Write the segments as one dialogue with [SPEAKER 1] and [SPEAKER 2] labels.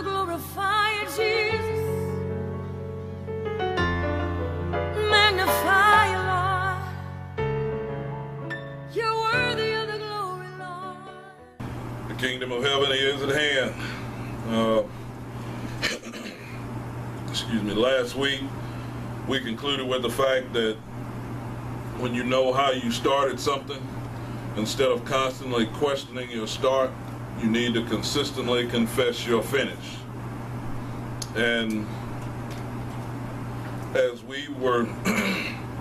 [SPEAKER 1] glorify you, Jesus. Magnify you, Lord. You're worthy of the glory, Lord.
[SPEAKER 2] The kingdom of heaven is at hand. Excuse me. Last week, we concluded with the fact that when you know how you started something, instead of constantly questioning your start, you need to consistently confess your finish. And as we were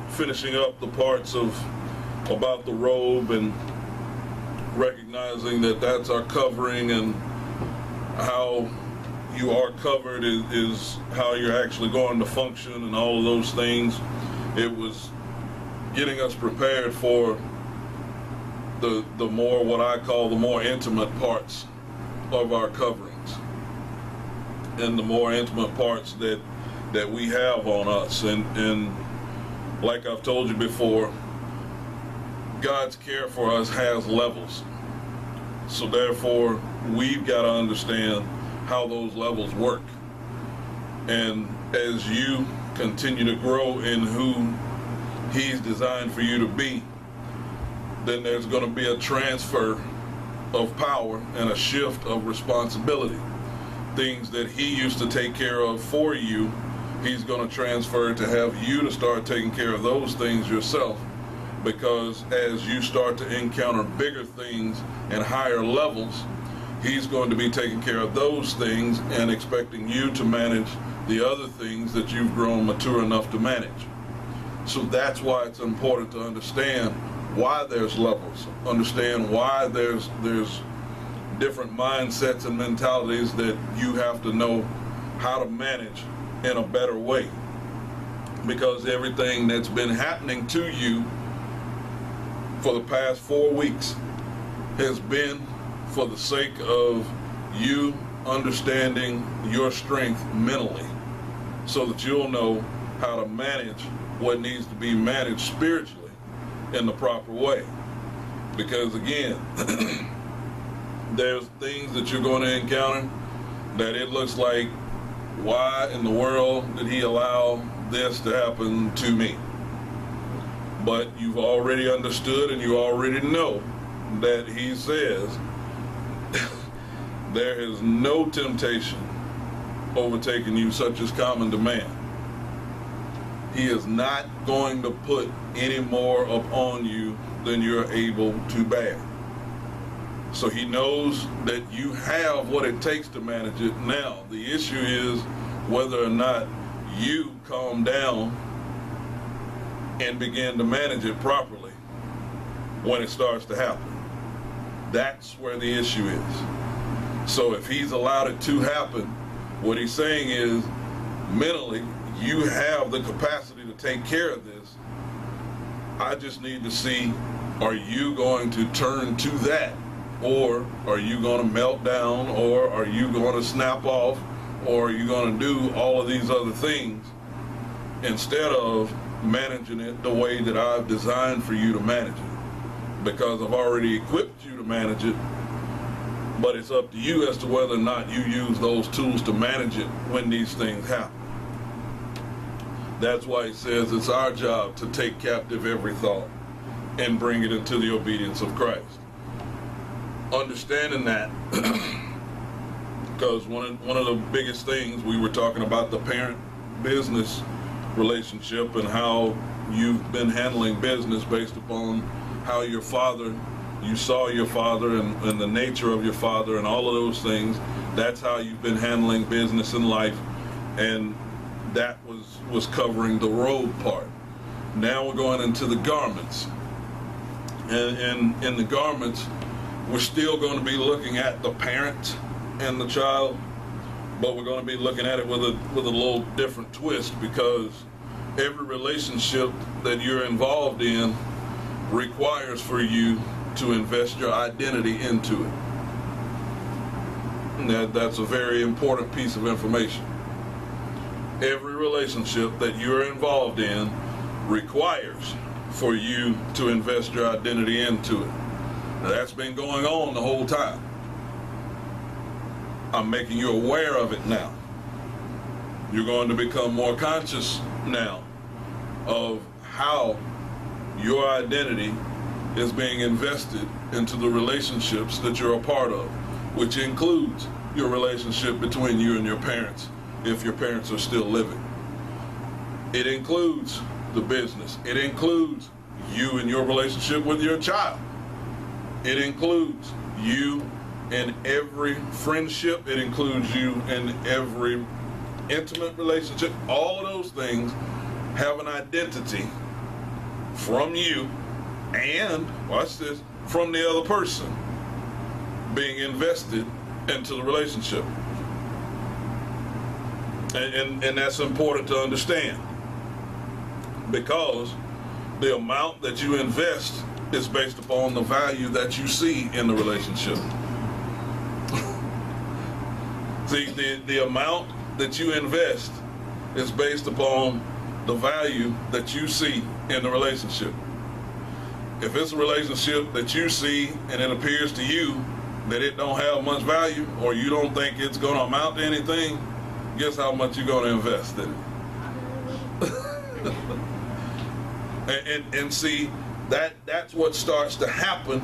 [SPEAKER 2] finishing up the parts about the robe and recognizing that that's our covering, and how you are covered is how you're actually going to function, and all of those things, it was getting us prepared for the more, what I call the more intimate parts of our coverings, and the more intimate parts that we have on us. And like I've told you before, God's care for us has levels. So therefore, we've got to understand how those levels work. And as you continue to grow in who He's designed for you to be, then there's going to be a transfer of power and a shift of responsibility. Things that He used to take care of for you, He's going to transfer to have you to start taking care of those things yourself. Because as you start to encounter bigger things and higher levels, He's going to be taking care of those things and expecting you to manage the other things that you've grown mature enough to manage. So that's why it's important to understand why there's levels, understand why there's different mindsets and mentalities that you have to know how to manage in a better way. Because everything that's been happening to you for the past 4 weeks has been for the sake of you understanding your strength mentally, so that you'll know how to manage what needs to be managed spiritually in the proper way. Because again, there's things that you're going to encounter that it looks like, why in the world did He allow this to happen to me? But you've already understood, and you already know that He says there is no temptation overtaking you such as common to man. He is not going to put any more upon you than you're able to bear. So He knows that you have what it takes to manage it. Now, the issue is whether or not you calm down and begin to manage it properly when it starts to happen. That's where the issue is. So if He's allowed it to happen, what He's saying is, mentally, you have the capacity to take care of this. I just need to see, are you going to turn to that? Or are you going to melt down? Or are you going to snap off? Or are you going to do all of these other things instead of managing it the way that I've designed for you to manage it? Because I've already equipped you to manage it, but it's up to you as to whether or not you use those tools to manage it when these things happen. That's why He says it's our job to take captive every thought and bring it into the obedience of Christ. Understanding that, because one of the biggest things, we were talking about the parent-business relationship and how you've been handling business based upon how you saw your father and the nature of your father and all of those things. That's how you've been handling business in life, and that was covering the robe part. Now we're going into the garments, and in the garments, we're still going to be looking at the parent and the child, but we're going to be looking at it with a little different twist, because every relationship that you're involved in requires for you to invest your identity into it. And that's a very important piece of information. Every relationship that you're involved in requires for you to invest your identity into it. Now, that's been going on the whole time. I'm making you aware of it now. You're going to become more conscious now of how your identity is being invested into the relationships that you're a part of, which includes your relationship between you and your parents, if your parents are still living. It includes the business. It includes you and your relationship with your child. It includes you in every friendship. It includes you in every intimate relationship. All of those things have an identity from you and, watch this, from the other person being invested into the relationship. And that's important to understand, because the amount that you invest is based upon the value that you see in the relationship. See, the amount that you invest is based upon the value that you see in the relationship. If it's a relationship that you see and it appears to you that it don't have much value, or you don't think it's going to amount to anything, guess how much you're going to invest in it. and see, that's what starts to happen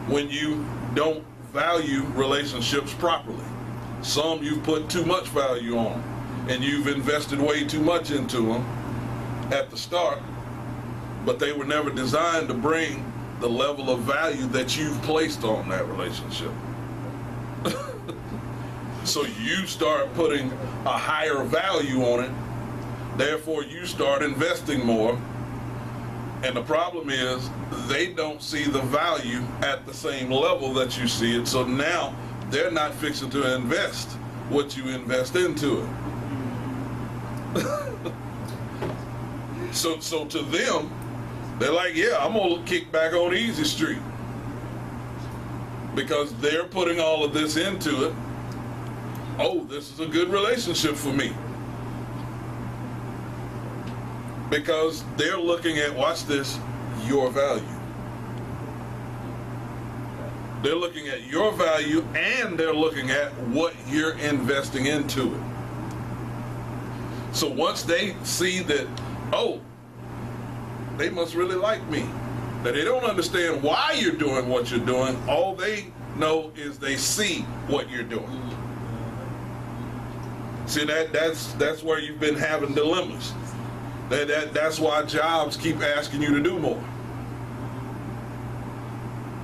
[SPEAKER 2] when you don't value relationships properly. Some you've put too much value on, and you've invested way too much into them at the start, but they were never designed to bring the level of value that you've placed on that relationship. So you start putting a higher value on it, therefore you start investing more, and the problem is they don't see the value at the same level that you see it, so now they're not fixing to invest what you invest into it. So to them, they're like, yeah, I'm gonna kick back on Easy Street, because they're putting all of this into it. Oh, this is a good relationship for me, because they're looking at, watch this, your value. They're looking at your value, and they're looking at what you're investing into it. So once they see that, oh, they must really like me, that they don't understand why you're doing what you're doing, all they know is they see what you're doing. See, that's where you've been having dilemmas. That's why jobs keep asking you to do more.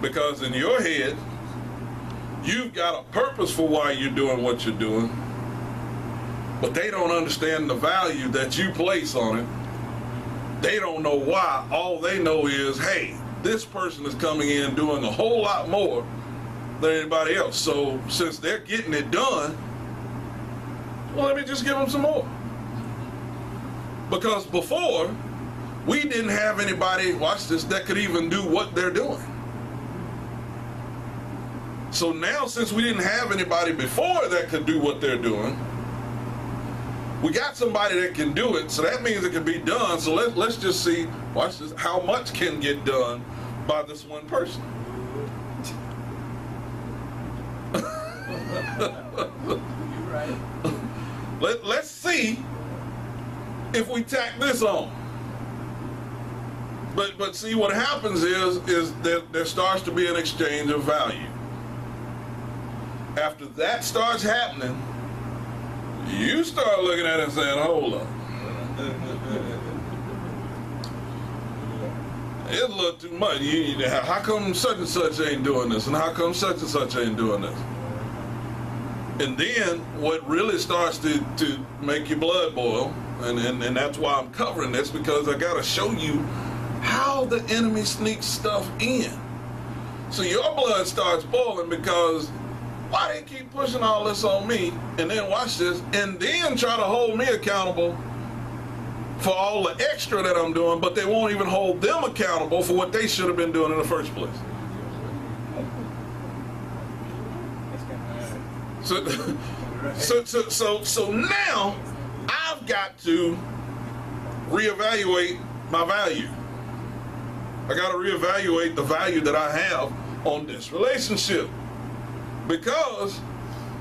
[SPEAKER 2] Because in your head, you've got a purpose for why you're doing what you're doing, but they don't understand the value that you place on it. They don't know why. All they know is, hey, this person is coming in doing a whole lot more than anybody else. So since they're getting it done, well, let me just give them some more. Because before, we didn't have anybody, watch this, that could even do what they're doing. So now, since we didn't have anybody before that could do what they're doing, we got somebody that can do it, so that means it can be done. So let's just see, watch this, how much can get done by this one person.
[SPEAKER 3] You're right.
[SPEAKER 2] Let's see if we tack this on. But see, what happens is there starts to be an exchange of value. After that starts happening, you start looking at it and saying, hold up. It's a little too much. How come such and such ain't doing this? And how come such and such ain't doing this? And then what really starts to make your blood boil, and that's why I'm covering this, because I got to show you how the enemy sneaks stuff in. So your blood starts boiling because why they keep pushing all this on me, and then watch this, and then try to hold me accountable for all the extra that I'm doing, but they won't even hold them accountable for what they should have been doing in the first place. So now I've got to reevaluate my value. I got to reevaluate the value that I have on this relationship, because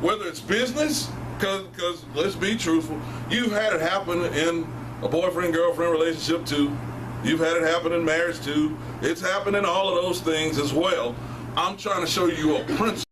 [SPEAKER 2] whether it's business, because let's be truthful, you've had it happen in a boyfriend-girlfriend relationship too. You've had it happen in marriage too. It's happened in all of those things as well. I'm trying to show you a principle.